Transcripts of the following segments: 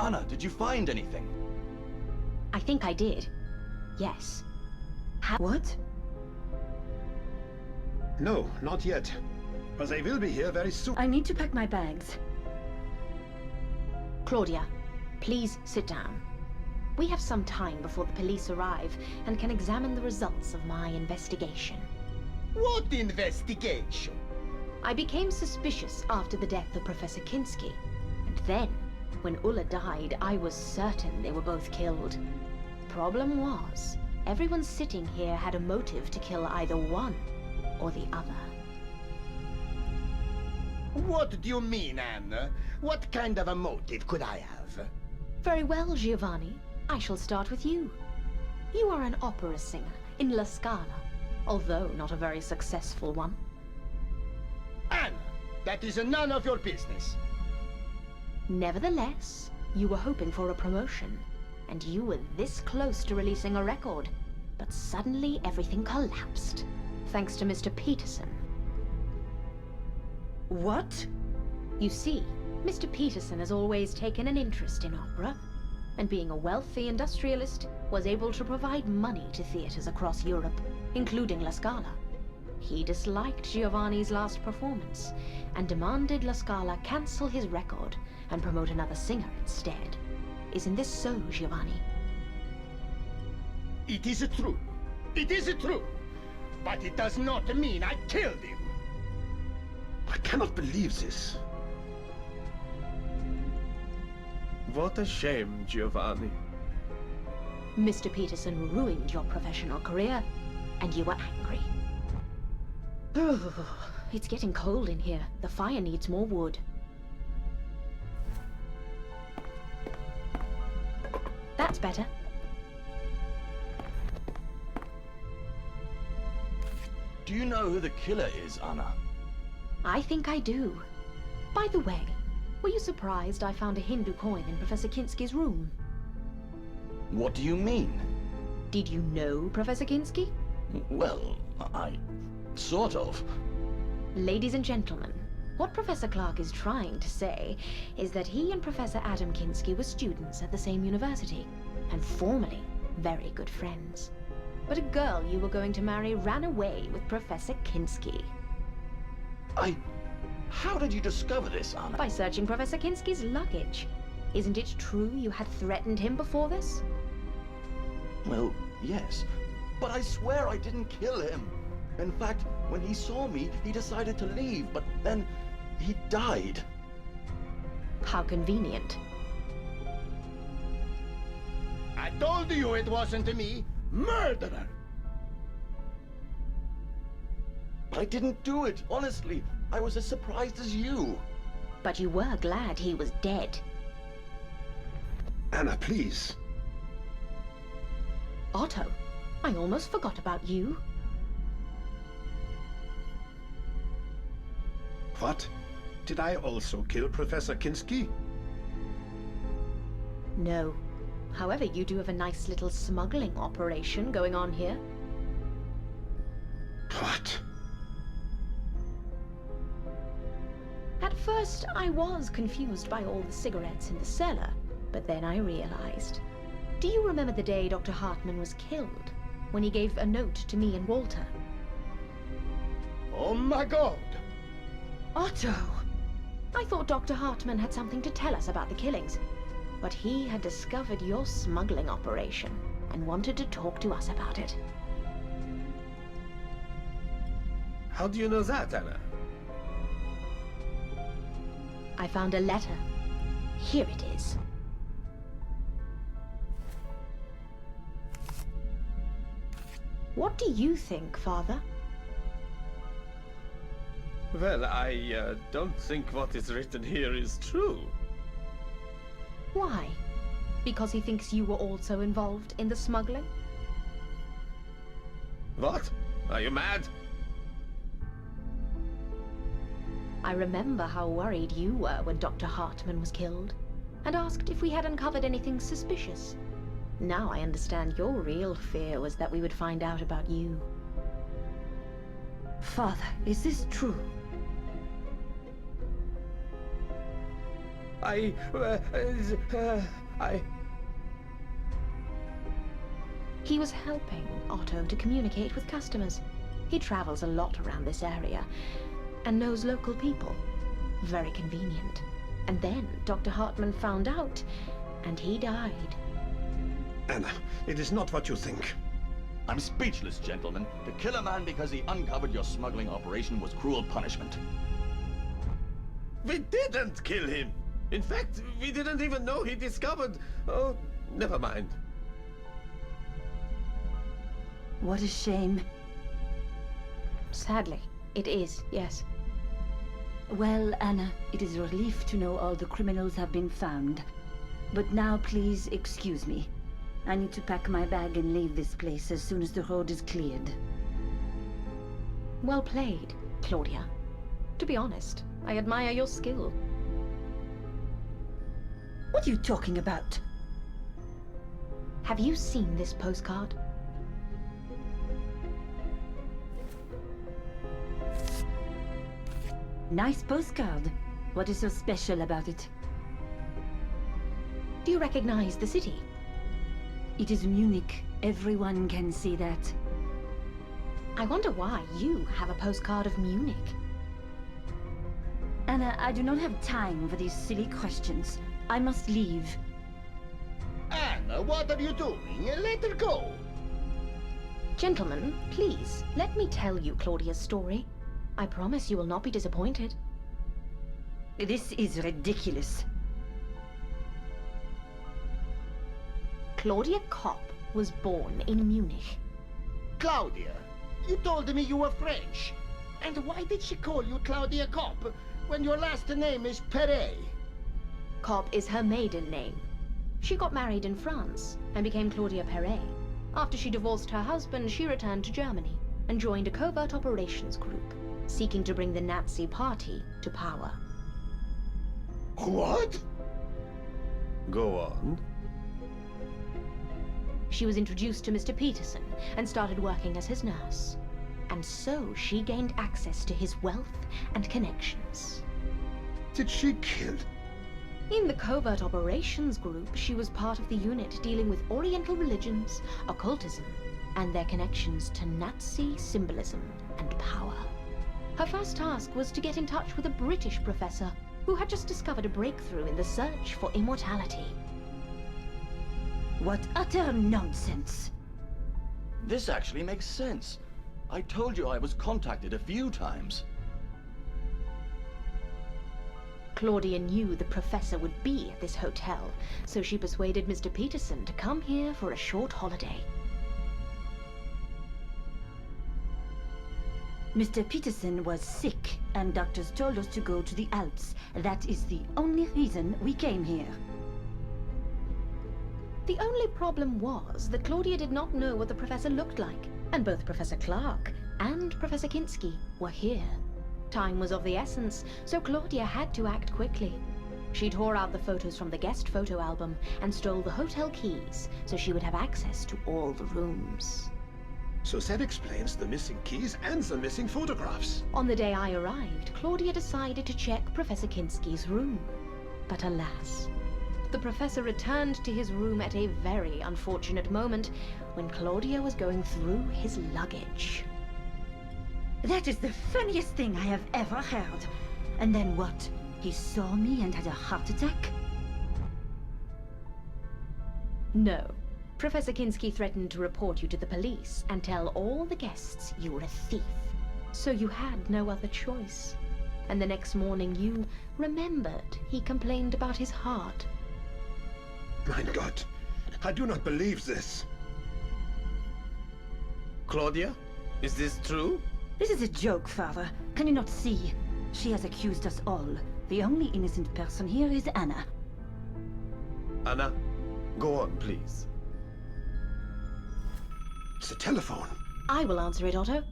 Anna, did you find anything? I think I did. Yes. What? No, not yet. But they will be here very soon. I need to pack my bags. Claudia, please sit down. We have some time before the police arrive and can examine the results of my investigation. What investigation? I became suspicious after the death of Professor Kinski. And then, when Ulla died, I was certain they were both killed. Problem was, everyone sitting here had a motive to kill either one or the other. What do you mean, Anna? What kind of a motive could I have? Very well, Giovanni. I shall start with you. You are an opera singer in La Scala, although not a very successful one. Anna, that is none of your business. Nevertheless, you were hoping for a promotion, and you were this close to releasing a record. But suddenly everything collapsed, thanks to Mr. Peterson. What? You see, Mr. Peterson has always taken an interest in opera, and being a wealthy industrialist, was able to provide money to theaters across Europe, including La Scala. He disliked Giovanni's last performance, and demanded La Scala cancel his record and promote another singer instead. Isn't this so, Giovanni? It is true. It is true. But it does not mean I killed him. I cannot believe this. What a shame, Giovanni. Mr. Peterson ruined your professional career, and you were angry. It's getting cold in here. The fire needs more wood. That's better. Do you know who the killer is, Anna? I think I do. By the way, were you surprised I found a Hindu coin in Professor Kinski's room? What do you mean? Did you know Professor Kinski? Well, sort of. Ladies and gentlemen, what Professor Clark is trying to say is that he and Professor Adam Kinski were students at the same university, and formerly very good friends. But a girl you were going to marry ran away with Professor Kinski. How did you discover this, Anna? By searching Professor Kinski's luggage. Isn't it true you had threatened him before this? Well, yes. But I swear I didn't kill him. In fact, when he saw me, he decided to leave, but then he died. How convenient. I told you it wasn't me. Murderer! I didn't do it, honestly. I was as surprised as you. But you were glad he was dead. Anna, please. Otto, I almost forgot about you. What? Did I also kill Professor Kinski? No. However, you do have a nice little smuggling operation going on here. What? At first, I was confused by all the cigarettes in the cellar, but then I realized. Do you remember the day Dr. Hartman was killed? When he gave a note to me and Walter? Oh my God! Otto! I thought Dr. Hartman had something to tell us about the killings, but he had discovered your smuggling operation and wanted to talk to us about it. How do you know that, Anna? I found a letter. Here it is. What do you think, Father? Well, I don't think what is written here is true. Why? Because he thinks you were also involved in the smuggling? What? Are you mad? I remember how worried you were when Dr. Hartman was killed, and asked if we had uncovered anything suspicious. Now I understand your real fear was that we would find out about you. Father, is this true? I... He was helping Otto to communicate with customers. He travels a lot around this area and knows local people. Very convenient. And then Dr. Hartman found out, and he died. Anna, it is not what you think. I'm speechless, gentlemen. To kill a man because he uncovered your smuggling operation was cruel punishment. We didn't kill him! In fact, we didn't even know he discovered... Oh, never mind. What a shame. Sadly, it is, yes. Well, Anna, it is a relief to know all the criminals have been found. But now, please excuse me. I need to pack my bag and leave this place as soon as the road is cleared. Well played, Claudia. To be honest, I admire your skill. What are you talking about? Have you seen this postcard? Nice postcard. What is so special about it? Do you recognize the city? It is Munich. Everyone can see that. I wonder why you have a postcard of Munich. Anna, I do not have time for these silly questions. I must leave. Anna, what are you doing? Let her go. Gentlemen, please, let me tell you Claudia's story. I promise you will not be disappointed. This is ridiculous. Claudia Kopp was born in Munich. Claudia, you told me you were French. And why did she call you Claudia Kopp when your last name is Perret? Kopp is her maiden name. She got married in France and became Claudia Perret. After she divorced her husband, she returned to Germany and joined a covert operations group, seeking to bring the Nazi party to power. What? Go on. She was introduced to Mr. Peterson and started working as his nurse. And so she gained access to his wealth and connections. Did she kill? In the covert operations group, she was part of the unit dealing with Oriental religions, occultism, and their connections to Nazi symbolism and power. Her first task was to get in touch with a British professor who had just discovered a breakthrough in the search for immortality. What utter nonsense! This actually makes sense. I told you I was contacted a few times. Claudia knew the professor would be at this hotel, so she persuaded Mr. Peterson to come here for a short holiday. Mr. Peterson was sick, and doctors told us to go to the Alps. That is the only reason we came here. The only problem was that Claudia did not know what the professor looked like, and both Professor Clark and Professor Kinski were here. Time was of the essence, so Claudia had to act quickly. She tore out the photos from the guest photo album and stole the hotel keys so she would have access to all the rooms. So that explains the missing keys and the missing photographs. On the day I arrived, Claudia decided to check Professor Kinski's room. But alas, the professor returned to his room at a very unfortunate moment when Claudia was going through his luggage. That is the funniest thing I have ever heard. And then what? He saw me and had a heart attack? No. Professor Kinski threatened to report you to the police and tell all the guests you were a thief. So you had no other choice. And the next morning you remembered he complained about his heart. Mein Gott, I do not believe this. Claudia, is this true? This is a joke, Father. Can you not see? She has accused us all. The only innocent person here is Anna. Anna, go on, please. It's the telephone. I will answer it, Otto.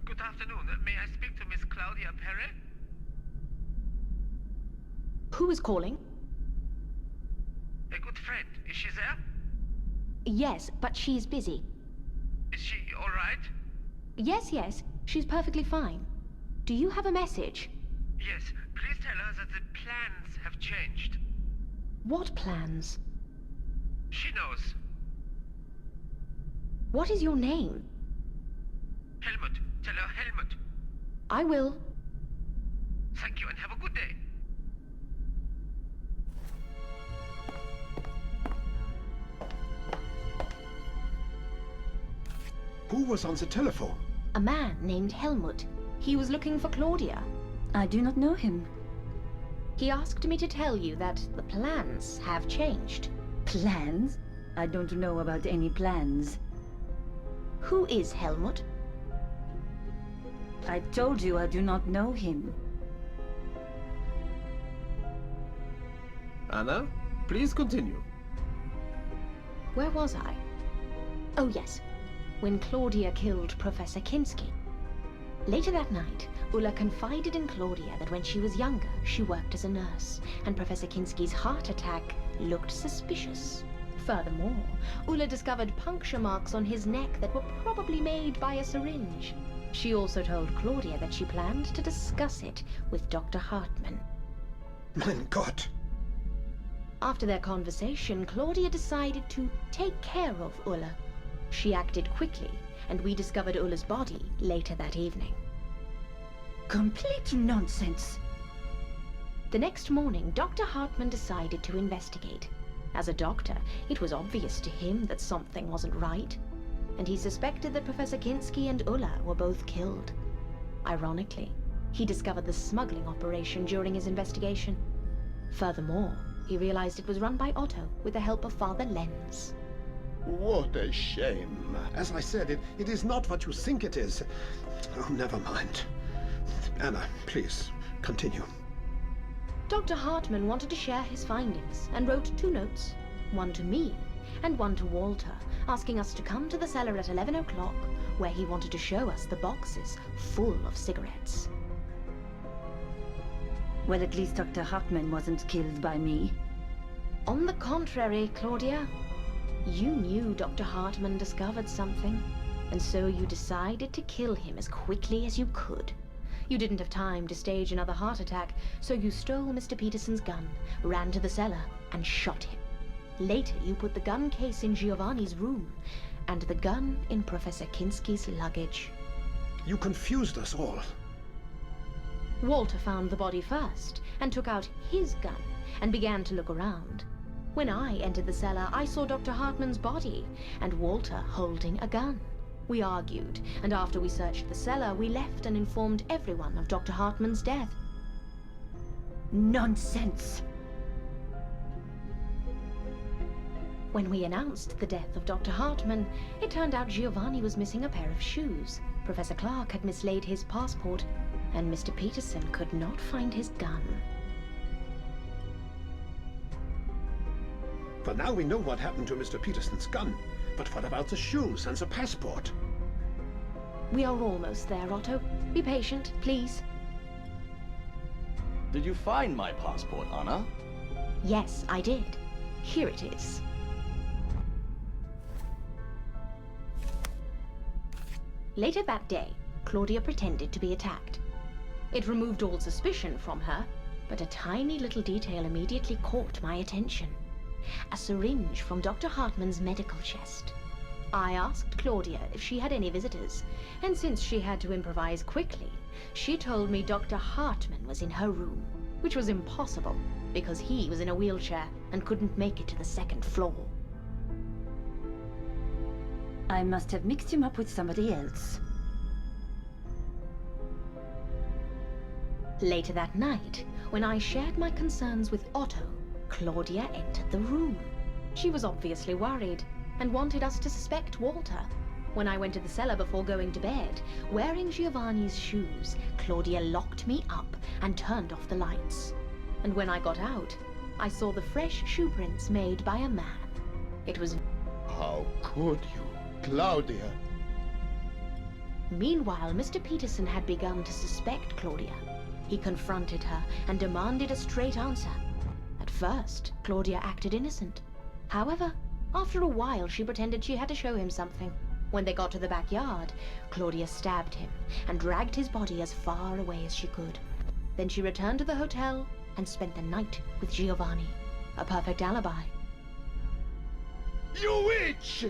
Good afternoon. May I speak to Miss Claudia Perret? Who is calling? a good friend. Is she there? Yes, but she's busy. Is she alright? Yes, she's perfectly fine. Do you have a message? Yes, please tell her that the plans have changed. What plans? She knows. What is your name? Helmut. Tell her Helmut. I will. Thank you and have a good day. Who was on the telephone? A man named Helmut. He was looking for Claudia. I do not know him. He asked me to tell you that the plans have changed. Plans? I don't know about any plans. Who is Helmut? I told you I do not know him. Anna, please continue. Where was I? Oh yes, when Claudia killed Professor Kinski. Later that night, Ulla confided in Claudia that when she was younger, she worked as a nurse, and Professor Kinski's heart attack looked suspicious. Furthermore, Ulla discovered puncture marks on his neck that were probably made by a syringe. She also told Claudia that she planned to discuss it with Dr. Hartmann. Mein Gott! After their conversation, Claudia decided to take care of Ulla. She acted quickly, and we discovered Ulla's body later that evening. Complete nonsense. The next morning, Dr. Hartmann decided to investigate. As a doctor, it was obvious to him that something wasn't right, and he suspected that Professor Kinski and Ulla were both killed. Ironically, he discovered the smuggling operation during his investigation. Furthermore, he realized it was run by Otto with the help of Father Lenz. What a shame. As I said, it is not what you think it is. Oh, never mind. Anna, please, continue. Dr. Hartmann wanted to share his findings and wrote 2 notes, one to me and one to Walter, asking us to come to the cellar at 11 o'clock, where he wanted to show us the boxes full of cigarettes. Well, at least Dr. Hartmann wasn't killed by me. On the contrary, Claudia, you knew Dr. Hartmann discovered something, and so you decided to kill him as quickly as you could. You didn't have time to stage another heart attack, so you stole Mr. Peterson's gun, ran to the cellar, and shot him. Later, you put the gun case in Giovanni's room, and the gun in Professor Kinski's luggage. You confused us all. Walter found the body first, and took out his gun, and began to look around. When I entered the cellar, I saw Dr. Hartmann's body, and Walter holding a gun. We argued, and after we searched the cellar, we left and informed everyone of Dr. Hartmann's death. Nonsense! When we announced the death of Dr. Hartmann, it turned out Giovanni was missing a pair of shoes. Professor Clark had mislaid his passport, and Mr. Peterson could not find his gun. For now we know what happened to Mr. Peterson's gun. But what about the shoes and the passport? We are almost there, Otto. Be patient, please. Did you find my passport, Anna? Yes, I did. Here it is. Later that day, Claudia pretended to be attacked. It removed all suspicion from her, but a tiny little detail immediately caught my attention. A syringe from Dr. Hartmann's medical chest. I asked Claudia if she had any visitors, and since she had to improvise quickly, she told me Dr. Hartmann was in her room, which was impossible because he was in a wheelchair and couldn't make it to the 2nd floor. I must have mixed him up with somebody else. Later that night, when I shared my concerns with Otto, Claudia entered the room. She was obviously worried and wanted us to suspect Walter. When I went to the cellar before going to bed, wearing Giovanni's shoes, Claudia locked me up and turned off the lights. And when I got out, I saw the fresh shoe prints made by a man. It was... How could you, Claudia? Meanwhile, Mr. Peterson had begun to suspect Claudia. He confronted her and demanded a straight answer. At first, Claudia acted innocent. However, after a while, she pretended she had to show him something. When they got to the backyard, Claudia stabbed him and dragged his body as far away as she could. Then she returned to the hotel and spent the night with Giovanni. A perfect alibi. You witch!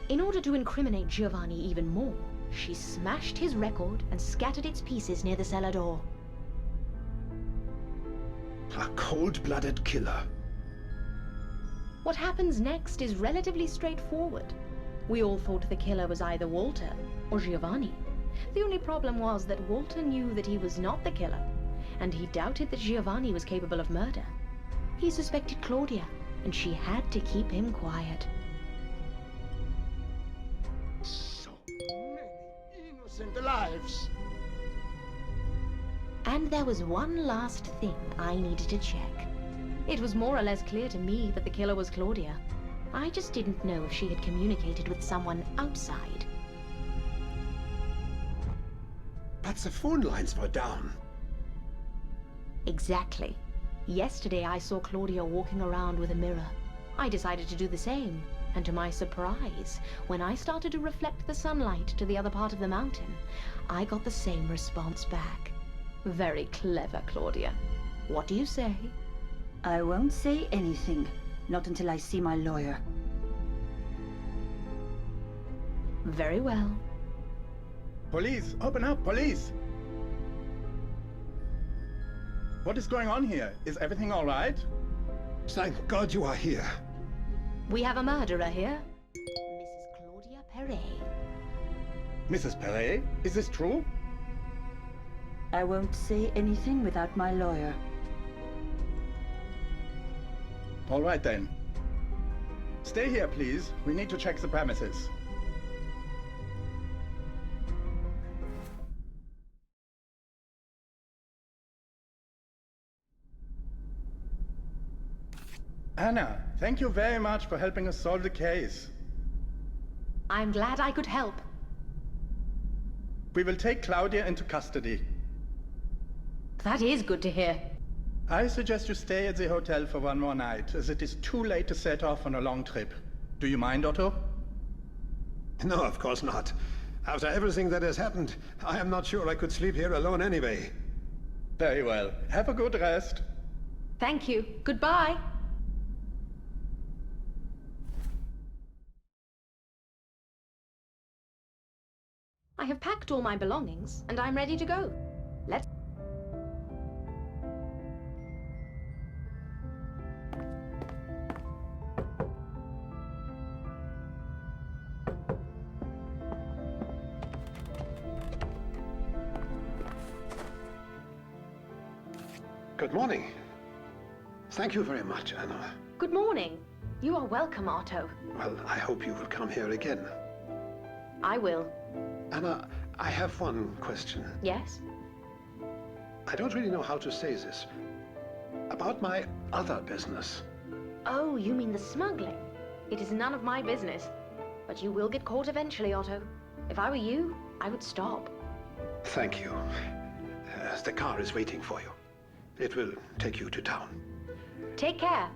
In order to incriminate Giovanni even more, she smashed his record and scattered its pieces near the cellar door. A cold-blooded killer. What happens next is relatively straightforward. We all thought the killer was either Walter or Giovanni. The only problem was that Walter knew that he was not the killer, and he doubted that Giovanni was capable of murder. He suspected Claudia, and she had to keep him quiet. So many innocent lives. And there was one last thing I needed to check. It was more or less clear to me that the killer was Claudia. I just didn't know if she had communicated with someone outside. But the phone lines were down. Exactly. Yesterday I saw Claudia walking around with a mirror. I decided to do the same, and to my surprise, when I started to reflect the sunlight to the other part of the mountain, I got the same response back. Very clever, Claudia. What do you say? I won't say anything. Not until I see my lawyer. Very well. Police, open up, police! What is going on here? Is everything all right? Thank God you are here. We have a murderer here. Mrs. Claudia Perret. Mrs. Perret, is this true? I won't say anything without my lawyer. All right then. Stay here, please. We need to check the premises. Anna, thank you very much for helping us solve the case. I'm glad I could help. We will take Claudia into custody. That is good to hear. I suggest you stay at the hotel for one more night, as it is too late to set off on a long trip. Do you mind, Otto? No, of course not. After everything that has happened, I am not sure I could sleep here alone anyway. Very well. Have a good rest. Thank you. Goodbye. I have packed all my belongings, and I'm ready to go. Let's... Good morning. Thank you very much, Anna. Good morning. You are welcome, Otto. Well, I hope you will come here again. I will. Anna, I have one question. Yes? I don't really know how to say this. About my other business. Oh, you mean the smuggling? It is none of my business. But you will get caught eventually, Otto. If I were you, I would stop. Thank you. The car is waiting for you. It will take you to town. Take care.